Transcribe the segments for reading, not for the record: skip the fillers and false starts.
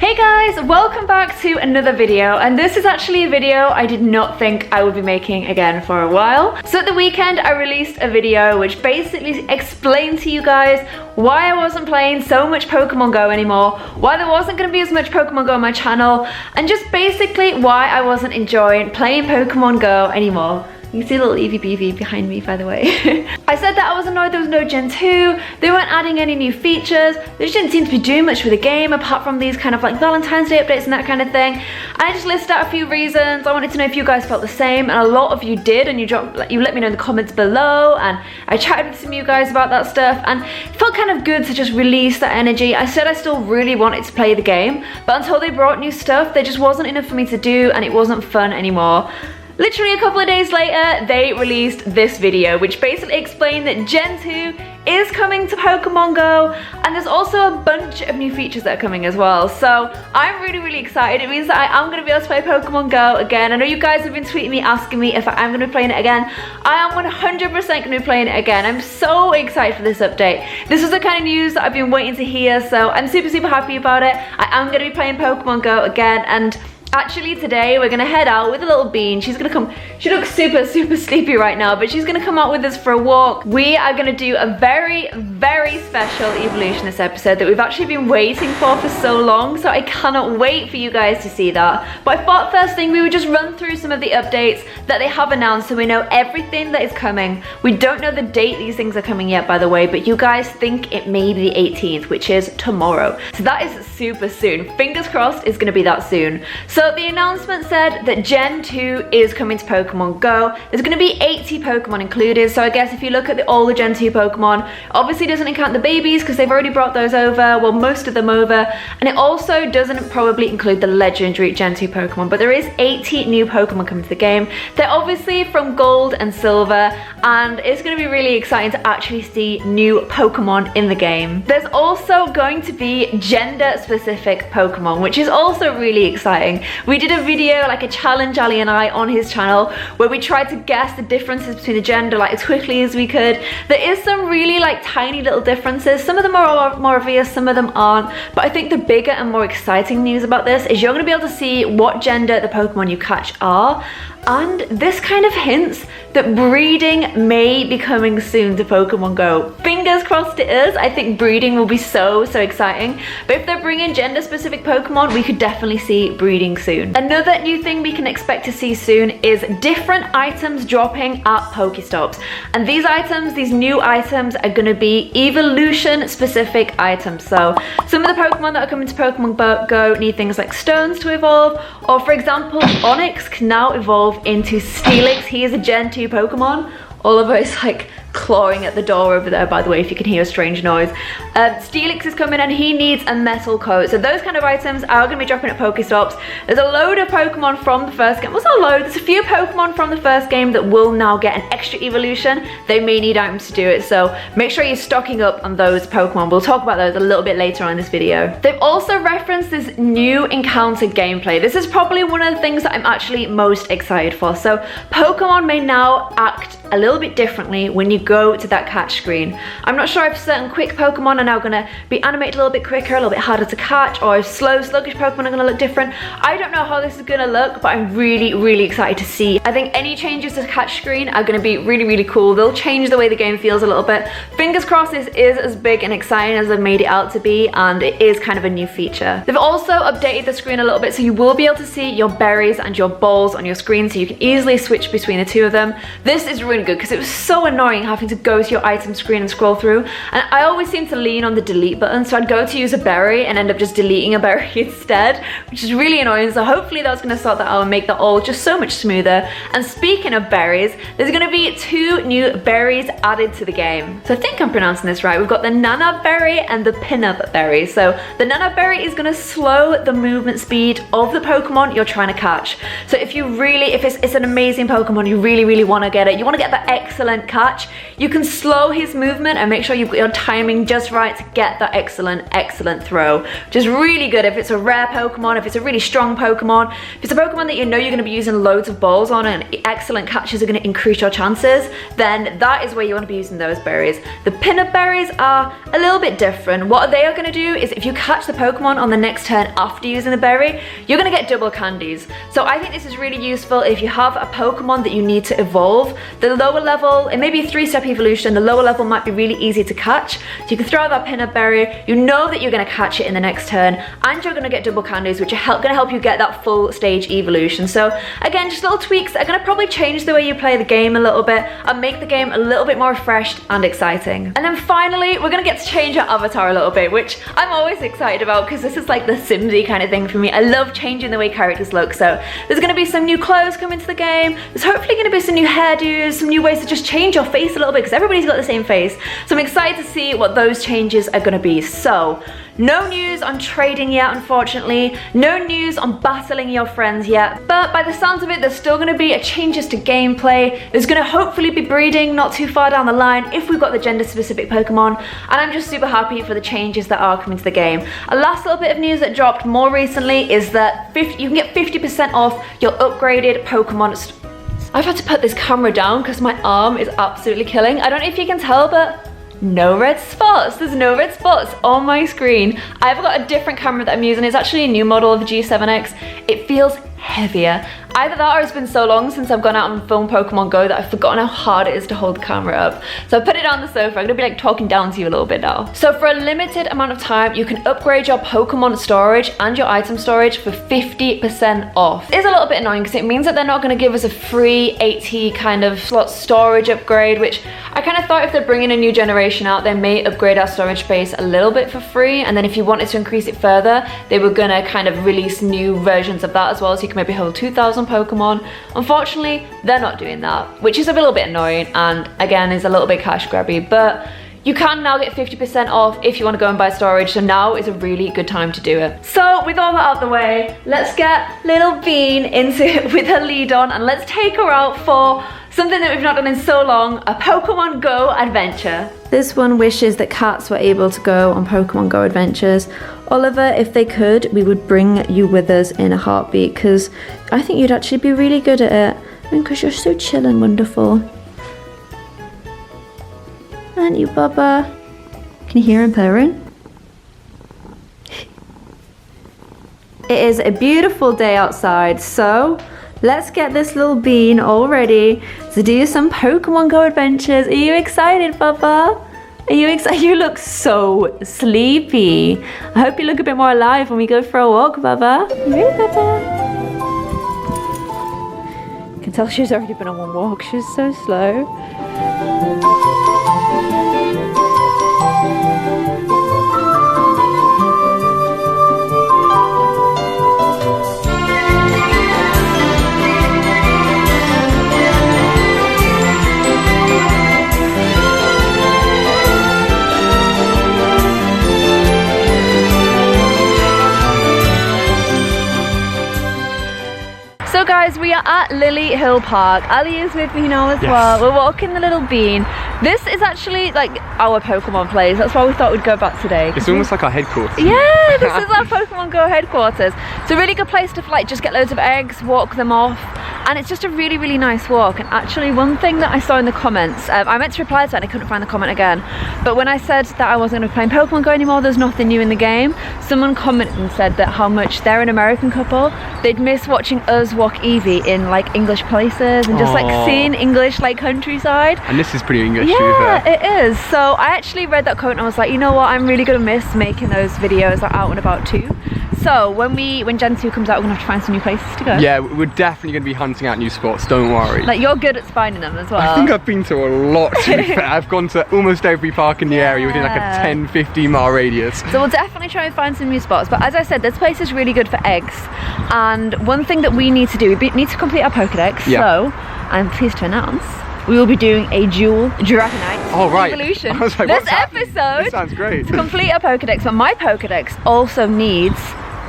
Hey guys, welcome back to another video, and this is actually a video I did not think I would be making again for a while. So at the weekend I released a video which basically explained to you guys why I wasn't playing so much Pokemon Go anymore, why there wasn't going to be as much Pokemon Go on my channel, and just basically why I wasn't enjoying playing Pokemon Go anymore. You can see a little Eevee Beevee behind me, by the way. I said that I was annoyed there was no Gen 2, they weren't adding any new features, they just didn't seem to be doing much for the game apart from these kind of like Valentine's Day updates and that kind of thing. I just listed out a few reasons. I wanted to know if you guys felt the same, and a lot of you did, and you let me know in the comments below, and I chatted with some of you guys about that stuff, and it felt kind of good to just release that energy. I said I still really wanted to play the game, but until they brought new stuff, there just wasn't enough for me to do, and it wasn't fun anymore. Literally a couple of days later, they released this video, which basically explained that Gen 2 is coming to Pokemon Go, and there's also a bunch of new features that are coming as well. So I'm really excited. It means that I am going to be able to play Pokemon Go again. I know you guys have been tweeting me asking me if I am going to be playing it again. I am 100% going to be playing it again. I'm so excited for this update. This is the kind of news that I've been waiting to hear, so I'm super happy about it. I am going to be playing Pokemon Go again, and actually today we're gonna head out with a little bean. She's gonna come, she looks super sleepy right now, but she's gonna come out with us for a walk. We are gonna do a very special evolution this episode that we've actually been waiting for so long, so I cannot wait for you guys to see that. But I thought first thing we would just run through some of the updates that they have announced so we know everything that is coming. We don't know the date these things are coming yet, by the way, but you guys think it may be the 18th, which is tomorrow. So that is super soon. Fingers crossed it's gonna be that soon. So the announcement said that Gen 2 is coming to Pokemon Go. There's going to be 80 Pokemon included, so I guess if you look at all the Gen 2 Pokemon, obviously doesn't count the babies because they've already brought those over, well most of them over, and it also doesn't probably include the legendary Gen 2 Pokemon, but there is 80 new Pokemon coming to the game. They're obviously from Gold and Silver, and it's going to be really exciting to actually see new Pokemon in the game. There's also going to be gender-specific Pokemon, which is also really exciting. We did a video, like a challenge, Ali and I, on his channel, where we tried to guess the differences between the gender like as quickly as we could. There is some really like tiny little differences. Some of them are more obvious, some of them aren't. But I think the bigger and more exciting news about this is you're going to be able to see what gender the Pokemon you catch are. And this kind of hints that breeding may be coming soon to Pokemon Go. Fingers crossed it is. I think breeding will be so exciting. But if they're bringing gender-specific Pokemon, we could definitely see breeding soon. Another new thing we can expect to see soon is different items dropping at Pokestops. And these items, these new items, are going to be evolution-specific items. So some of the Pokemon that are coming to Pokemon Go need things like stones to evolve, or for example, Onix can now evolve into Steelix. He is a Gen 2 Pokemon. Oliver is like clawing at the door over there, by the way, if you can hear a strange noise. Steelix is coming and he needs a metal coat. So those kind of items are going to be dropping at Pokestops. There's a load of Pokemon from the first game. What's a load? There's a few Pokemon from the first game that will now get an extra evolution. They may need items to do it, so make sure you're stocking up on those Pokemon. We'll talk about those a little bit later on in this video. They've also referenced this new encounter gameplay. This is probably one of the things that I'm actually most excited for. So Pokemon may now act a little bit differently when you go to that catch screen. I'm not sure if certain quick Pokemon are now going to be animated a little bit quicker, a little bit harder to catch, or if slow, sluggish Pokemon are going to look different. I don't know how this is going to look, but I'm really excited to see. I think any changes to the catch screen are going to be really cool. They'll change the way the game feels a little bit. Fingers crossed this is as big and exciting as they've made it out to be, and it is kind of a new feature. They've also updated the screen a little bit, so you will be able to see your berries and your balls on your screen, so you can easily switch between the two of them. This is really good because it was so annoying having to go to your item screen and scroll through, and I always seem to lean on the delete button, so I'd go to use a berry and end up just deleting a berry instead, which is really annoying. So hopefully that's going to sort that out and make that all just so much smoother. And speaking of berries, there's going to be 2 new berries added to the game. So I think I'm pronouncing this right. We've got the Nanab berry and the Pinab berry. So the Nanab berry is going to slow the movement speed of the Pokemon you're trying to catch. So if it's an amazing Pokemon, you really want to get it, you want to get that excellent catch, you can slow his movement and make sure you've got your timing just right to get that excellent throw, which is really good if it's a rare Pokemon, if it's a really strong Pokemon, if it's a Pokemon that you know you're going to be using loads of balls on and excellent catches are going to increase your chances, then that is where you want to be using those berries. The peanut berries are a little bit different. What they are going to do is if you catch the Pokemon on the next turn after using the berry, you're going to get double candies. So I think this is really useful if you have a Pokemon that you need to evolve. The lower level, it may be a 3-step evolution, the lower level might be really easy to catch. So you can throw out that peanut berry, you know that you're going to catch it in the next turn, and you're going to get double candies, which are going to help you get that full stage evolution. So again, just little tweaks that are going to probably change the way you play the game a little bit and make the game a little bit more refreshed and exciting. And then finally, we're going to get to change our avatar a little bit, which I'm always excited about because this is like the Simsy kind of thing for me. I love changing the way characters look. So there's going to be some new clothes coming to the game. There's hopefully going to be some new hairdos, some new ways to just change your face a little bit because everybody's got the same face. So I'm excited to see what those changes are going to be. So no news on trading yet, unfortunately. No news on battling your friends yet. But by the sounds of it, there's still going to be changes to gameplay. There's going to hopefully be breeding not too far down the line if we've got the gender-specific Pokemon. And I'm just super happy for the changes that are coming to the game. A last little bit of news that dropped more recently is that you can get 50% off your upgraded Pokemon. I've had to put this camera down because my arm is absolutely killing. I don't know if you can tell, but no red spots. There's no red spots on my screen. I've got a different camera that I'm using. It's actually a new model of the G7X. It feels heavier. Either that or it's been so long since I've gone out and filmed Pokemon Go that I've forgotten how hard it is to hold the camera up. So I put it on the sofa. I'm gonna be like talking down to you a little bit now. So for a limited amount of time, you can upgrade your Pokemon storage and your item storage for 50% off. It's a little bit annoying because it means that they're not gonna give us a free 80 kind of slot storage upgrade, which I kind of thought if they're bringing a new generation out, they may upgrade our storage space a little bit for free. And then if you wanted to increase it further, they were gonna kind of release new versions of that as well. So you can maybe hold 2,000 Pokemon. Unfortunately, they're not doing that, which is a little bit annoying and again is a little bit cash grabby, but you can now get 50% off if you want to go and buy storage, so now is a really good time to do it. So with all that out the way, let's get little Bean into it with her lead on and let's take her out for something that we've not done in so long, a Pokemon Go adventure. This one wishes that cats were able to go on Pokemon Go adventures. Oliver, if they could, we would bring you with us in a heartbeat because I think you'd actually be really good at it. I mean, because you're so chill and wonderful. Aren't you, Bubba? Can you hear him purring? It is a beautiful day outside, so let's get this little Bean all ready to do some Pokemon Go adventures. Are you excited, Bubba? Are you excited? You look so sleepy. I hope you look a bit more alive when we go for a walk, Bubba. Really, Bubba? You can tell she's already been on one walk. She's so slow. So guys, we are at Lily Hill Park. Ali is with me now as well. We're walking the little Bean. This is actually like our Pokemon place. That's why we thought we'd go back today. It's almost like our headquarters. Yeah, this is our Pokemon Go headquarters. It's a really good place to like just get loads of eggs, walk them off. And it's just a really, really nice walk. And actually one thing that I saw in the comments, I meant to reply to that and I couldn't find the comment again. But when I said that I wasn't going to be playing Pokemon Go anymore, there's nothing new in the game, someone commented and said that how much they're an American couple, they'd miss watching us walk Eevee in like English places and just like seeing English like countryside. And this is pretty English. Yeah, it is. So I actually read that comment and I was like, you know what, I'm really going to miss making those videos like out and about too. So when Gen 2 comes out, we're going to have to find some new places to go. Yeah, we're definitely going to be hunting out new spots, don't worry. Like, you're good at finding them as well. I think I've been to a lot, to be fair. I've gone to almost every park in the area within like a 10-15 mile radius. So we'll definitely try and find some new spots. But as I said, this place is really good for eggs. And one thing that we need to do, we need to complete our Pokedex. So I'm pleased to announce we will be doing a dual Dragonite evolution. I was like, this episode. This sounds great. To complete our Pokedex, but my Pokedex also needs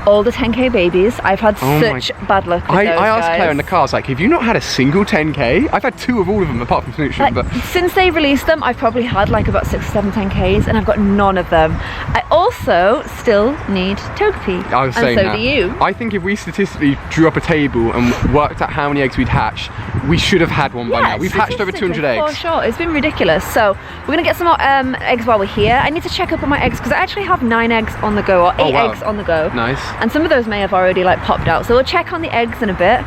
all the 10k babies. I've had such bad luck with those I asked guys. Claire in the car, I was like, have you not had a single 10k? I've had 2 of all of them apart from Smooching, but since they released them, I've probably had like about 6 or 7 10ks, and I've got none of them. I also still need Togepi. I was saying and so do you. I think if we statistically drew up a table and worked out how many eggs we'd hatch, we should have had one by now. We've hatched over 200 eggs. For sure, it's been ridiculous. So we're gonna get some more eggs while we're here. I need to check up on my eggs because I actually have 9 eggs on the go, or 8 eggs on the go. Nice. And some of those may have already like popped out. So we'll check on the eggs in a bit,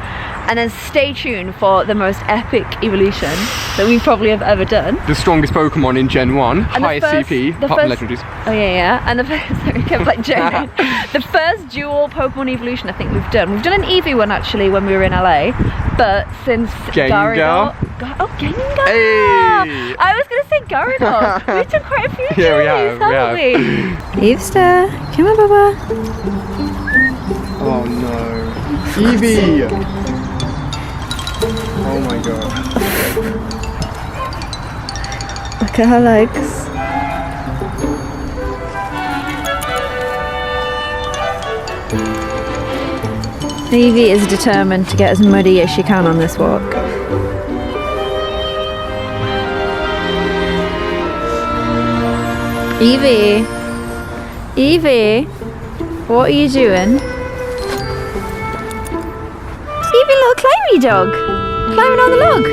and then stay tuned for the most epic evolution that we probably have ever done. The strongest Pokemon in Gen 1, highest CP, apart from legendaries. Oh yeah. And the first, like Gen the first dual Pokemon evolution I think we've done. We've done an Eevee one actually when we were in LA, but since Gengar. Gengar. Hey. I was gonna say Gyarados. We've done quite a few. Yeah, we have. Haven't we? Eevester, come on, Baba. Oh no. Eevee! Oh my god. Look at her legs. Eevee is determined to get as muddy as she can on this walk. Eevee! Eevee! What are you doing? Eevee, little climby dog! Climbing on the log!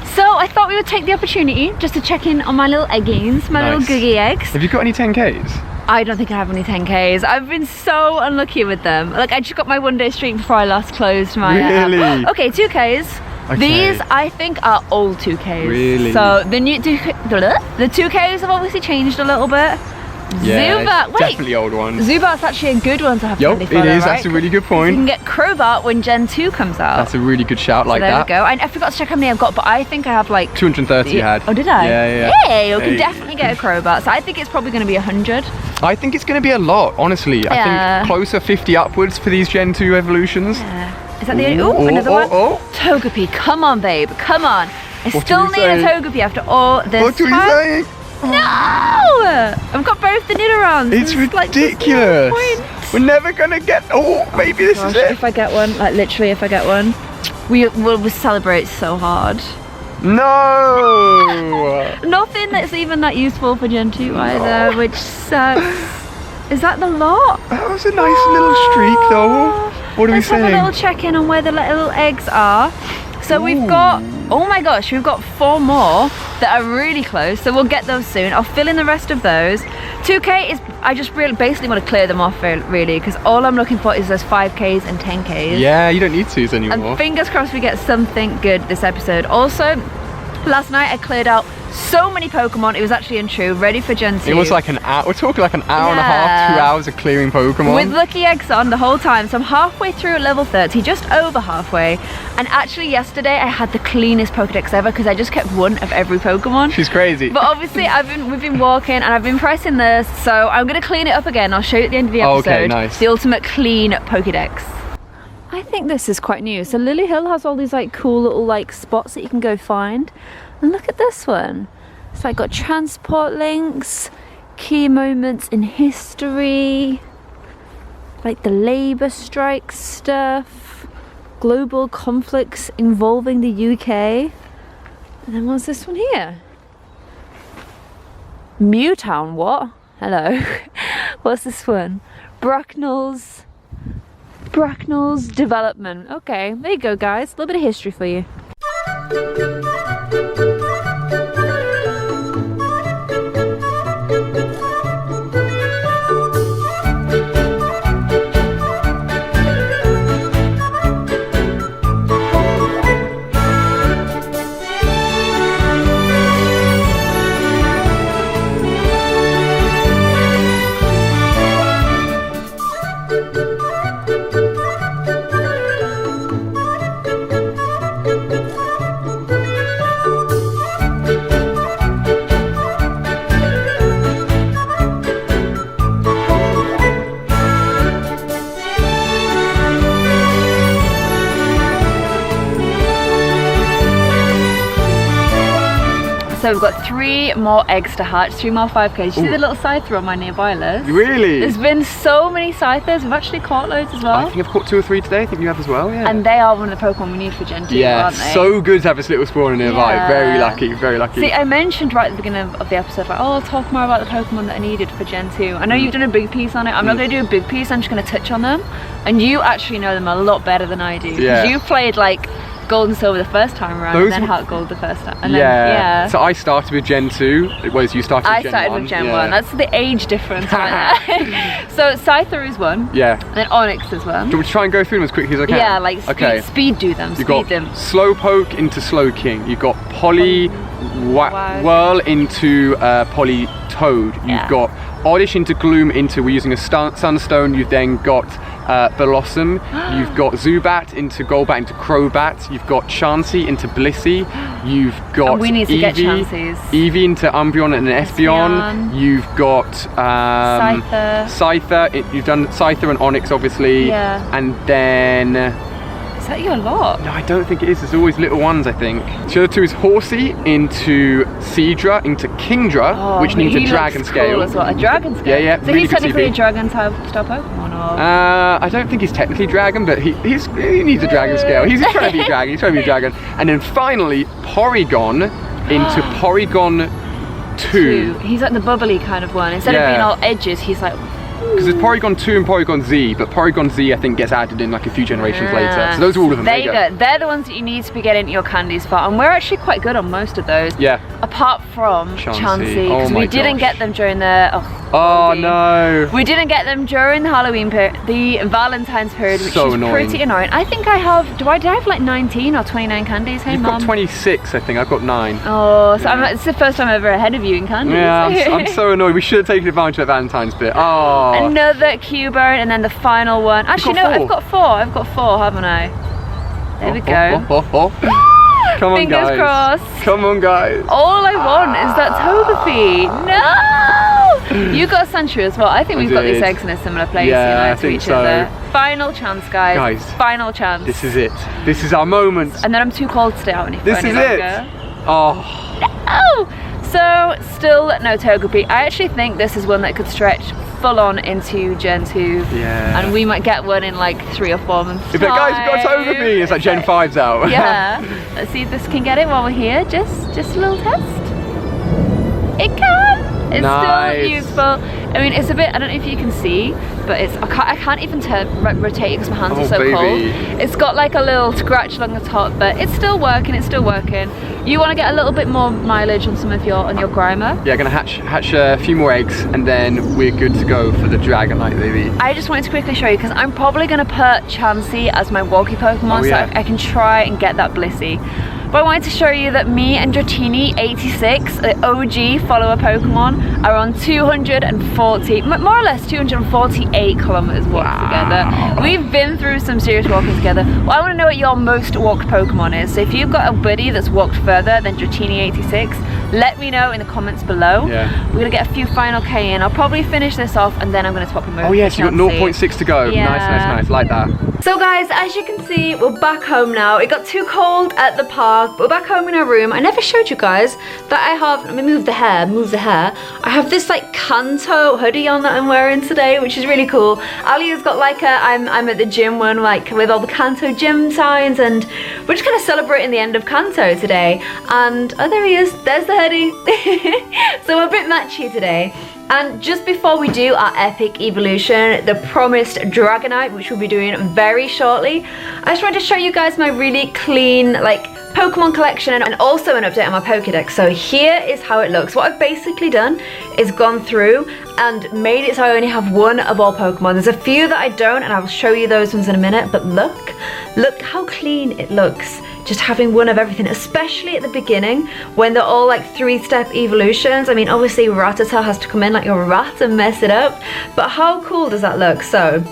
So I thought we would take the opportunity just to check in on my little eggies, my little googie eggs. Have you got any 10ks? I don't think I have any 10ks. I've been so unlucky with them. Like, I just got my 1-day streak before I last closed my... Really? Okay, 2ks. Okay. These, I think, are old 2ks. Really? So the 2ks have obviously changed a little bit. Yeah, Zubat, wait. Definitely old ones. Zubat's actually a good one to have. Yup, it is. Right? That's a really good point. You can get Crobat when Gen 2 comes out. That's a really good shout, like there that. There we go. I forgot to check how many I've got, but I think I have like 230 you had. Oh, did I? Yeah. Hey, we can definitely get a Crobat. So I think it's probably going to be 100. I think it's going to be a lot, honestly. I think closer 50 upwards for these Gen 2 evolutions. Yeah. Is that the only? Another one? Togepi, come on, babe, come on. I still need a Togepi after all this. What are you saying? No! I've got both the Nidorans. It's ridiculous. We're never gonna get. Oh, maybe this is it. If I get one, like literally, if I get one, we'll celebrate so hard. No! Nothing that's even that useful for Gen 2 either, which sucks. Is that the lot? That was a nice little streak, though. What are we saying? Let's have a little check-in on where the little eggs are. So we've got, oh my gosh, we've got 4 more that are really close, so we'll get those soon. I'll fill in the rest of those. 2k is, I just really basically want to clear them off really, because all I'm looking for is those 5ks and 10ks. Yeah, you don't need twos anymore. And fingers crossed we get something good this episode. Also, last night I cleared out so many Pokemon, it was actually untrue, ready for Gen 2. It was like an hour, we're talking like an hour and a half, 2 hours of clearing Pokemon. With lucky eggs on the whole time, so I'm halfway through at level 30, just over halfway. And actually yesterday I had the cleanest Pokedex ever because I just kept one of every Pokemon. She's crazy. But obviously we've been walking and I've been pressing this, so I'm going to clean it up again. I'll show you at the end of the episode. Okay, nice. The ultimate clean Pokedex. I think this is quite new. So Lily Hill has all these like cool little like spots that you can go find. And look at this one. So I got transport links, key moments in history, like the labour strike stuff, global conflicts involving the UK. And then what's this one here? Mewtown, what? Hello. What's this one? Bracknell's development. Okay, there you go guys, a little bit of history for you. So we've got 3 more eggs to hatch, 3 more 5Ks. You see the little scyther on my nearby list? Really? There's been so many scythers. We've actually caught loads as well. I think I've caught 2 or 3 today. I think you have as well, yeah. And they are one of the Pokemon we need for Gen 2, aren't they? So good to have this little spawner nearby. Yeah. Very lucky, very lucky. See, I mentioned right at the beginning of the episode, like, oh, I'll talk more about the Pokemon that I needed for Gen 2. I know you've done a big piece on it. I'm not going to do a big piece, I'm just going to touch on them. And you actually know them a lot better than I do. Yeah. Because you played like Gold and Silver the first time around, and then Heart Gold the first time. And then, So I started with Gen 2, whereas you started with Gen 1. I started with Gen 1. That's the age difference right there. So Scyther is one. Yeah. And then Onyx is one. Do you want me to try and go through them as quickly as I can? Yeah, like speed do them. You've got Slowpoke into Slowking. You've got Whirl into Toad. You've got Oddish into Gloom into, we're using a Sunstone. You've then got Blossom. You've got Zubat into Golbat into Crobat. You've got Chansey into Blissey. You've got we need to get Chanseys. Eevee into Umbreon and Espeon. You've got Scyther. You've done Scyther and Onyx, obviously. Yeah. And then... Is that your lot? No, I don't think it is. There's always little ones, I think. The other 2 is Horsey into Seadra into Kingdra, which needs a Dragon Scale. Cool as well. A Dragon Scale? Yeah. So really he's technically a Dragon type style Pokemon, or? I don't think he's technically Dragon, but he needs a Dragon Scale. He's trying to be a Dragon. He's trying to be a Dragon. And then finally, Porygon into Porygon 2. He's like the bubbly kind of one. Instead of being all edges, he's like... Because there's Porygon 2 and Porygon Z, but Porygon Z I think gets added in like a few generations later. So those are all of them. There you go. They're the ones that you need to be getting your candies for, and we're actually quite good on most of those. Yeah. Apart from Chansey, because we didn't get them during the... Oh no! We didn't get them during the Halloween period, the Valentine's period, which is pretty annoying. I think I have, do I have like 19 or 29 candies? Hey, You've Mum. got 26, I think. I've got 9. Oh, so it's the first time I'm ever ahead of you in candies. Yeah, I'm so annoyed. We should have taken advantage of that Valentine's bit. Oh. Another Q-Bone, and then the final one. Actually, no, I've got 4. I've got 4, haven't I? There we go. Come on, Fingers guys. crossed. Come on, guys. All I want is that Togepi. No! You got Sandshrew as well. I think we've got these eggs in a similar place, to each other. Final chance, guys. Final chance. This is it. This is our moment. And then I'm too cold to stay out any longer. This is it. Oh. No! So, still no Togepi. I actually think this is one that could stretch full on into Gen 2. Yeah. And we might get one in like 3 or 4 months. If that guy's got Togepi, it's like Gen 5's out. Yeah. Let's see if this can get it while we're here. Just a little test. It can. It's still useful. I mean, it's a bit, I don't know if you can see, but it's, I can't even rotate it because my hands are so cold. It's got like a little scratch along the top, but it's still working, You want to get a little bit more mileage on some of your, Grimer? Yeah, gonna hatch a few more eggs, and then we're good to go for the Dragonite, baby. I just wanted to quickly show you, because I'm probably gonna put Chansey as my walkie Pokemon, so I can try and get that Blissey. But I wanted to show you that me and Dratini86, the OG follower Pokemon, are on 240, more or less 248 kilometers walked together. We've been through some serious walking together. Well, I want to know what your most walked Pokemon is. So if you've got a buddy that's walked further than Dratini86, let me know in the comments below. We're going to get a few final K in. I'll probably finish this off, and then I'm going to swap him over. Oh yes, you've got 0.6 to go. Nice, like that. So guys, as you can see, we're back home now. It got too cold at the park. We're back home in our room. I never showed you guys that I have, let me move the hair. I have this like Kanto hoodie on that I'm wearing today, which is really cool. Alia's got like a, I'm at the gym one, like with all the Kanto gym signs, and we're just kind of celebrating the end of Kanto today. And, oh, there he is. There's the hoodie. So we're a bit matchy today. And just before we do our epic evolution, the promised Dragonite, which we'll be doing very shortly, I just wanted to show you guys my really clean, like, Pokemon collection and also an update on my Pokédex. So here is how it looks. What I've basically done is gone through and made it so I only have one of all Pokemon. There's a few that I don't, and I'll show you those ones in a minute, but look how clean it looks. Just having one of everything, especially at the beginning when they're all like 3-step evolutions. I mean, obviously Rattata has to come in like a rat and mess it up, but how cool does that look? So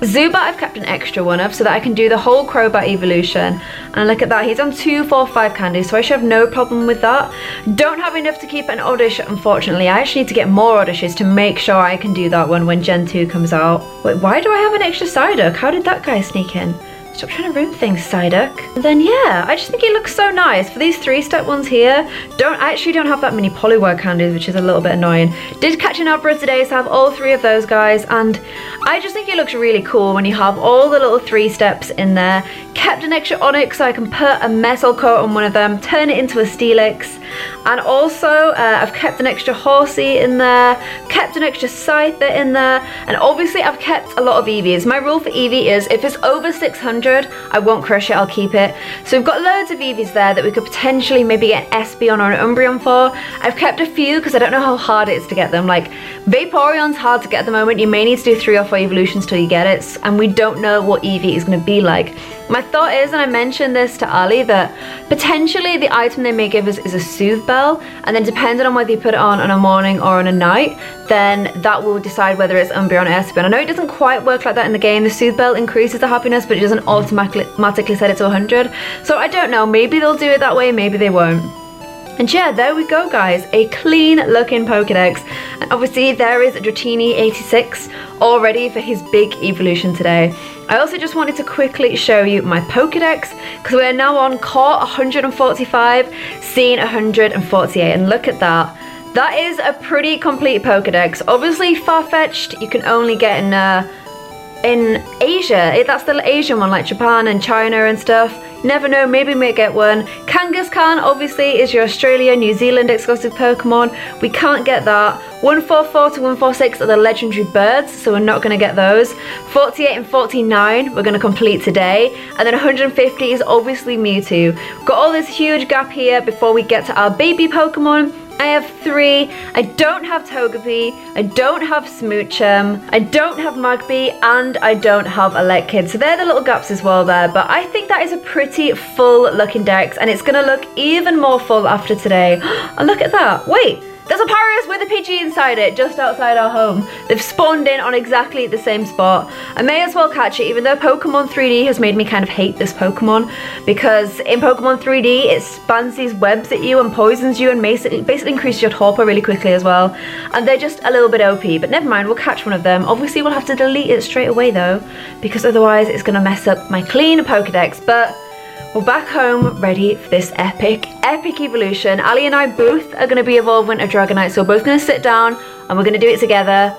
Zubat I've kept an extra one of so that I can do the whole Crobat evolution, and look at that, he's on 2, 4, 5 candies, so I should have no problem with that. Don't have enough to keep an Oddish, unfortunately. I actually need to get more Oddishes to make sure I can do that one when Gen 2 comes out. Wait, why do I have an extra Psyduck? How did that guy sneak in? Stop trying to ruin things, Psyduck. And then yeah, I just think it looks so nice. For these 3-step ones here, I actually don't have that many Poliwag candies, which is a little bit annoying. Did catch an Abra today, so I have all 3 of those guys, and I just think it looks really cool when you have all the little 3-steps in there. Kept an extra Onyx so I can put a Metal Coat on one of them, turn it into a Steelix, and also I've kept an extra Horsey in there, kept an extra Scyther in there, and obviously I've kept a lot of Eevees. My rule for Eevee is if it's over 600, I won't crush it, I'll keep it. So we've got loads of Eevees there that we could potentially maybe get an Espeon or an Umbreon for. I've kept a few because I don't know how hard it is to get them. Like, Vaporeon's hard to get at the moment. You may need to do 3 or 4 evolutions till you get it, and we don't know what Eevee is going to be like. My thought is, and I mentioned this to Ali, that potentially the item they may give us is a Soothe Bell, and then depending on whether you put it on a morning or on a night, then that will decide whether it's Umbreon or Espeon. I know it doesn't quite work like that in the game. The Soothe Bell increases the happiness, but it doesn't automatically set it to 100. So I don't know, maybe they'll do it that way, maybe they won't. And yeah, there we go guys, a clean looking Pokedex. And obviously there is Dratini 86 all ready for his big evolution today. I also just wanted to quickly show you my Pokedex because we're now on Core 145, Scene 148, and look at that. That is a pretty complete Pokedex. Obviously Farfetch'd you can only get in Asia. That's the Asian one, like Japan and China and stuff. Never know, maybe we may get one. Kangaskhan obviously is your Australia, New Zealand exclusive Pokemon. We can't get that. 144 to 146 are the legendary birds, so we're not going to get those. 48 and 49 we're going to complete today. And then 150 is obviously Mewtwo. Got all this huge gap here before we get to our baby Pokemon. I have 3. I don't have Togepi, I don't have Smoochum, I don't have Magby, and I don't have Elekid. So they're the little gaps as well there, but I think that is a pretty full looking dex, and it's gonna look even more full after today. And look at that, wait! There's a Parius with a Pidgey inside it, just outside our home. They've spawned in on exactly the same spot. I may as well catch it, even though Pokemon 3D has made me kind of hate this Pokemon, because in Pokemon 3D, it spans these webs at you and poisons you and basically increases your torpor really quickly as well. And they're just a little bit OP, but never mind, we'll catch one of them. Obviously, we'll have to delete it straight away though, because otherwise it's gonna mess up my clean Pokedex, but we're back home, ready for this epic evolution. Ali and I both are going to be evolving a Dragonite, so we're both going to sit down and we're going to do it together.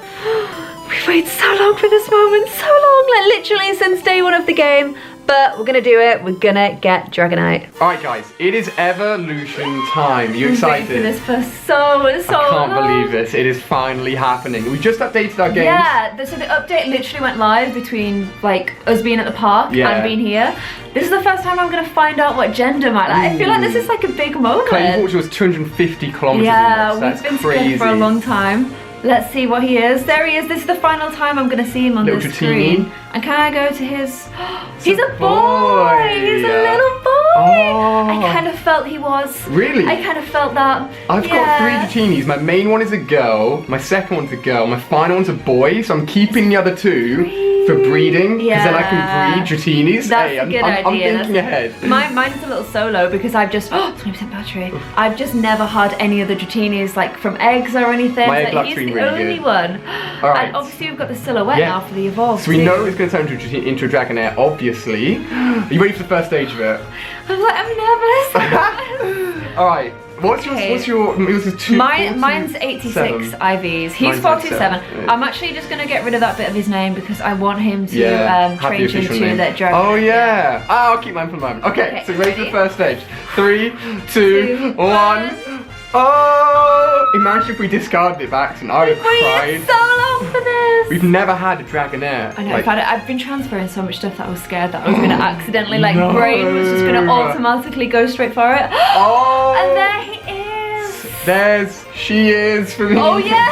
We've waited so long for this moment, so long, like literally since day 1 of the game. But we're going to do it, we're going to get Dragonite. Alright guys, it is evolution time. Are you excited? I've been for this for so long. I can't believe this, it is finally happening. We just updated our games. Yeah, so the update literally went live between like us being at the park and being here. This is the first time I'm going to find out what gender might like. I feel like this is like a big moment. Clare was 250 kilometers. Yeah, that's we've been crazy. together for a long time. Let's see what he is. There he is. This is the final time I'm going to see him on the screen. And can I go to his... He's a boy! He's a little boy! Oh. I kind of felt he was. Really? I kind of felt that. I've got 3 Dratinis. My main one is a girl, my second one's a girl, my final one's a boy, so I'm keeping the other 2 for breeding, because then I can breed Dratinis. That's a good idea. I'm thinking ahead. Mine's a little solo because I've just 20% battery. I've just never had any of the Dratinis like from eggs or anything. My egg so he's the really only good. one. Alright. And obviously we've got the silhouette now for the evolve. So we know it's going to turn into a Dragonite, obviously. Are you ready for the first stage of it? I'm nervous. Alright. What's your yours is 2? Mine's 86 IVs. He's 47. Yeah. I'm actually just gonna get rid of that bit of his name because I want him to change into that dragon. Oh yeah. I'll keep mine for the moment. Okay, so ready for the first stage. 3, 2, 1. Oh! Imagine if we discarded it by accident. I would have cried. So long for this. We've never had a Dragonair. I know. I've been transferring so much stuff that I was scared that I was going to accidentally, like, brain was just going to automatically go straight for it. Oh! And there he is. She is for me. Oh yeah.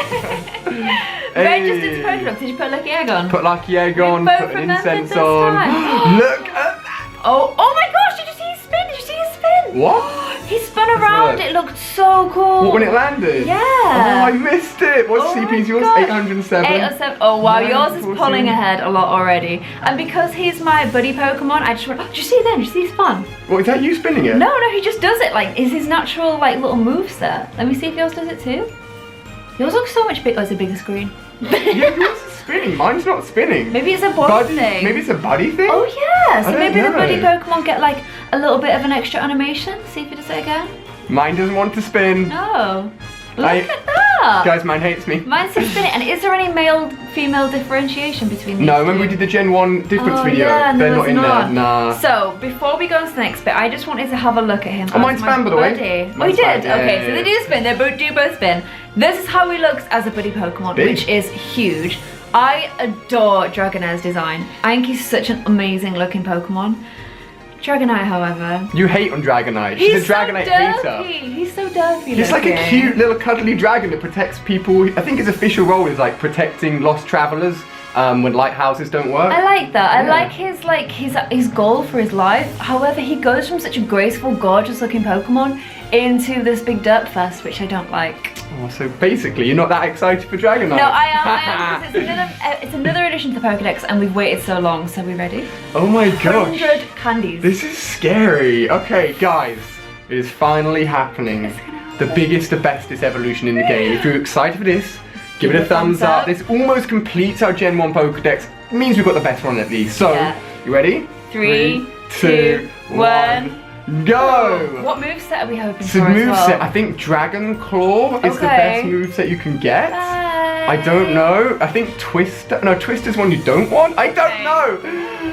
Red just did Pokédex. Did you put Lucky Egg on? Put Lucky Egg on. Put an incense on. Look at that. Oh my gosh! Did you see his spin? Did you see his spin? What? He spun around, it looked so cool. What, when it landed? Yeah. Oh, I missed it. What's CP's yours? 807? 807. Oh wow, yours is pulling ahead a lot already. And because he's my buddy Pokemon, I just went, did you see then? Did you see his fun? What, is that you spinning it? No, he just does it. Like, is his natural, like, little moveset. Let me see if yours does it too. Yours looks so much bigger. Oh, it's a bigger screen. Yeah, yours is spinning. Mine's not spinning. Maybe it's a body thing. Maybe it's a buddy thing? Oh yeah, so maybe the know. buddy Pokemon get like a little bit of an extra animation. See if it does it again. Mine doesn't want to spin. No. Look at that. Guys, mine hates me. Mine's still spinning. And is there any male-female differentiation between these No, two? remember we did the Gen 1 difference video? Yeah, no, they're not in there. Nah. So, before we go on to the next bit, I just wanted to have a look at him. Oh, mine's fan, by the way. Oh, you did? Yeah, Okay, so they do spin. They do both spin. This is how he looks as a buddy Pokemon, which is huge. I adore Dragonite's design. I think he's such an amazing looking Pokemon. Dragonite, however. You hate on Dragonite. She's a Dragonite hater. He's so derpy. He's like a cute little cuddly dragon that protects people. I think his official role is like protecting lost travelers when lighthouses don't work. I like that. I like his goal for his life. However, he goes from such a graceful, gorgeous looking Pokemon into this big derp fest, which I don't like. Oh, so basically, you're not that excited for Dragonite? No, I am. Because it's another addition to the Pokedex, and we've waited so long. So we ready? Oh my gosh! 100 candies. This is scary. Okay, guys, it is finally happening. The biggest, the bestest evolution in the game. If you're excited for this, give it a thumbs up. This almost completes our Gen 1 Pokedex. It means we've got the best one at least. So, you ready? 3, 2, 1. Go! What moveset are we hoping for? So moveset, I think Dragon Claw is the best moveset you can get. I don't know. I think Twister. No, Twister's one you don't want. I don't know.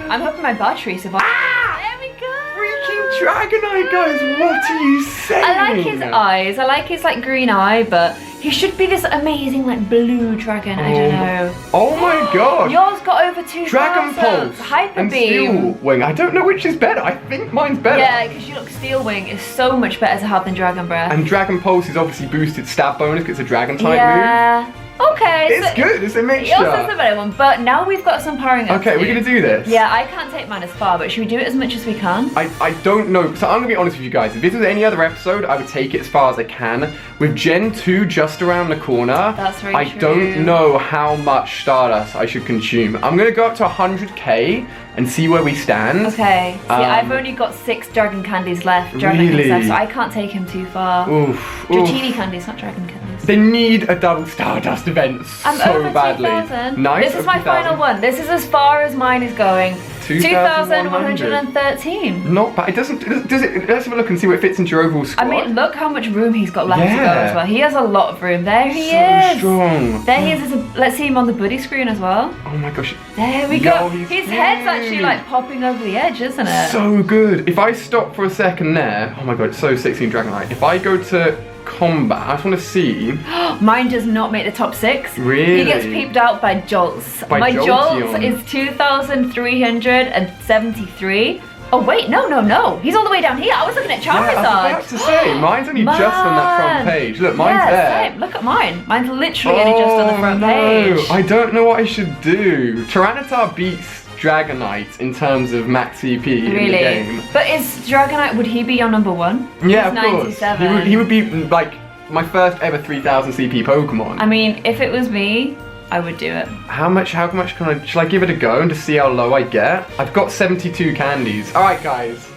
I'm hoping my battery survives. Ah! There we go. Freaking Dragonite, guys! What are you saying? I like his eyes. I like his like green eye, but he should be this amazing like blue dragon. I don't know. Oh my gosh! Yours got over 2,000. Dragon Pulse Hyper and Beam. Steel Wing. I don't know which is better. I think mine's better. Yeah, because you look Steel Wing is so much better to have than Dragon Breath. And Dragon Pulse is obviously boosted stab bonus because it's a dragon type move. Okay. It's good. It's a mixture. Yours is the better one, but now we've got some powering up. Okay, we're gonna do this. Yeah, I can't take mine as far, but should we do it as much as we can? I don't know. So I'm gonna be honest with you guys. If this was any other episode, I would take it as far as I can. With Gen 2 just around the corner, that's very I true. don't know how much Stardust I should consume. I'm gonna go up to 100k and see where we stand. Okay. See, I've only got 6 dragon candies left. Dragon left, so I can't take him too far. Oof. Dratini candies, not dragon candies. They need a double Stardust event so over badly. 2,000. Nice. This is my final one. This is as far as mine is going. 2,113. Not bad. It doesn't. Does it? Let's have a look and see what it fits into your overall squad. I mean, look how much room he's got left to go as well. He has a lot of room. There he so is. Strong. There he is. Let's see him on the buddy screen as well. Oh my gosh. There we go. His head's actually like popping over the edge, isn't it? So good. If I stop for a second there, oh my god, it's so 16 Dragonite. If I go to combat, I just want to see. Mine does not make the top 6. Really? He gets peeped out by Jolts. My Jolts is 2,373. Oh wait, no. He's all the way down here. I was looking at Charizard. Yeah, I was about to say, mine's only just on that front page. Look, mine's there. Same. Look at mine. Mine's literally only just on the front page. I don't know what I should do. Tyranitar beats Dragonite in terms of max CP in the game. But is Dragonite, would he be your number 1? Yeah, He's of course. 97. He would be like my first ever 3,000 CP Pokemon. I mean, if it was me, I would do it. How much can I, shall I give it a go and just see how low I get? I've got 72 candies. Alright guys.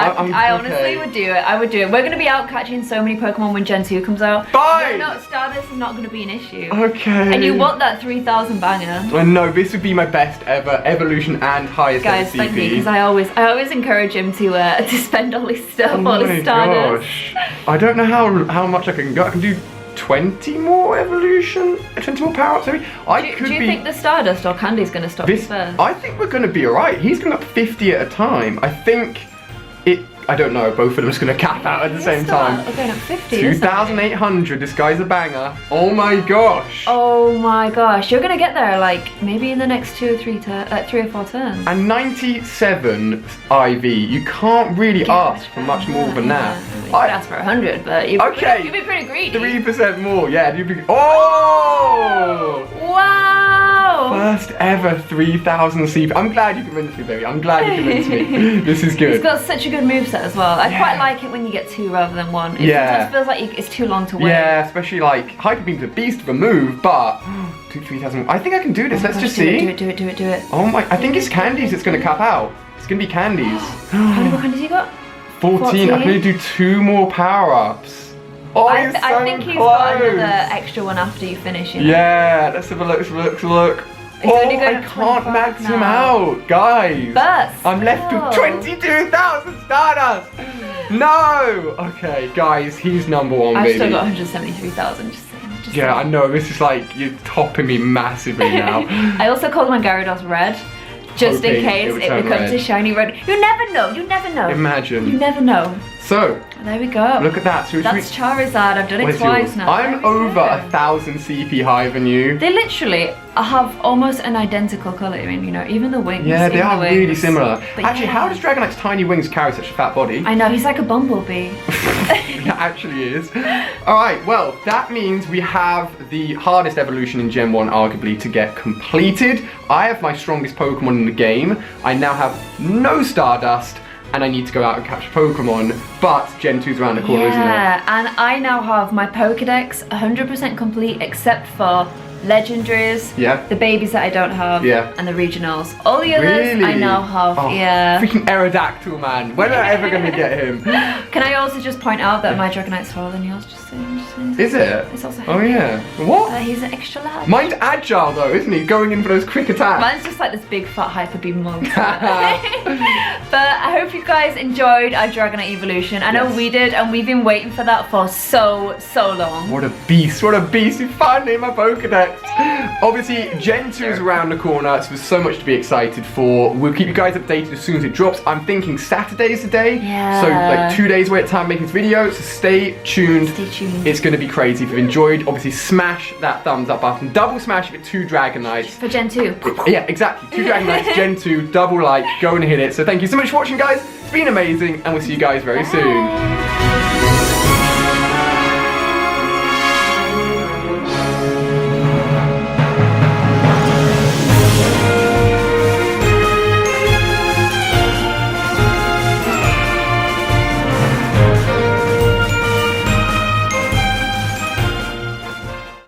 I honestly would do it. I would do it. We're going to be out catching so many Pokemon when Gen 2 comes out. Fine! No, Stardust is not going to be an issue. Okay. And you want that 3,000 banger. I know, this would be my best ever evolution and highest Guys, ever CP. thank you, because I always encourage him to spend all his stuff, all his Stardust. Gosh. I don't know how much I can go. I can do 20 more evolution, 20 more power-ups maybe. Do you think the Stardust or Candy's going to stop this first? I think we're going to be alright. He's going up 50 at a time. I think I don't know, both of them are just going to cap out at the same time. We're going up 50, 2,800, this guy's a banger. Oh my gosh. Oh my gosh, you're going to get there like maybe in the next 3 or 4 turns. And 97 IV, you can't really ask for much more than that. You could ask for 100, but you'd be pretty greedy. 3% more, yeah. You'd be, oh! Wow! First ever 3,000 CP. I'm glad you convinced me, baby. I'm glad you convinced me. This is good. He's got such a good moveset as well. I quite like it when you get 2 rather than 1. It sometimes feels like it's too long to wait. Yeah, especially like Hyper Beam's a beast of a move, but 3,000. I think I can do this. Let's just see. Do it. Oh my! I think it's candies. It's gonna cap out. It's gonna be candies. How many more candies you got? 14. I can only do 2 more power-ups. Oh, I think he's got another extra one after you finish. Yeah, let's have a look. He's only going I up can't 25 max him now. out, guys. But I'm left with still. 22,000 Stardust. No. Okay, guys, he's number one, I've baby. still got 173,000. Just saying. Yeah, I know. This is like you're topping me massively now. I also called my Gyarados red, just in Hoping case it it would turn becomes red. a shiny red. You never know. You never know. Imagine. You never know. So, There we go. look at that. So That's Charizard. I've done it where's twice yours? now. I'm There we over go. 1,000 CP higher than you. They literally have almost an identical colour. I mean, you know, even the wings. Yeah, they even are the wings. really similar. But Actually, yeah. how does Dragonite's tiny wings carry such a fat body? I know, he's like a bumblebee. It actually is. Alright, well, that means we have the hardest evolution in Gen 1 arguably to get completed. I have my strongest Pokemon in the game. I now have no Stardust, and I need to go out and capture Pokemon, but Gen 2's around the corner, isn't it? Yeah, and I now have my Pokedex 100% complete except for legendaries, Yeah. the babies that I don't have, Yeah. and the regionals. All the others Really? I now have, Oh, yeah. Freaking Aerodactyl, man. When am I ever going to get him? Can I also just point out that my Dragonite's taller than yours? Just saying. Is it? It's also Oh, heavy. yeah. What? He's an extra large. Mine's agile, though, isn't he? Going in for those quick attacks. Mine's just like this big fat hyper beam monster. But I hope you guys enjoyed our Dragonite evolution. I know Yes. we did, and we've been waiting for that for so long. What a beast, what a beast. You finally in my Pokedex. Obviously, Gen 2 is around the corner, so there's so much to be excited for. We'll keep you guys updated as soon as it drops. I'm thinking Saturday is the day. Yeah. So, like 2 days away at time making this video, so stay tuned. Stay tuned. It's going to be crazy. If you've enjoyed, obviously smash that thumbs up button. Double smash if it's 2 Dragonites. For Gen 2. Yeah, exactly. 2 Dragonites, Gen 2, double like, go and hit it. So thank you so much for watching, guys. It's been amazing, and we'll see you guys very soon. Bye.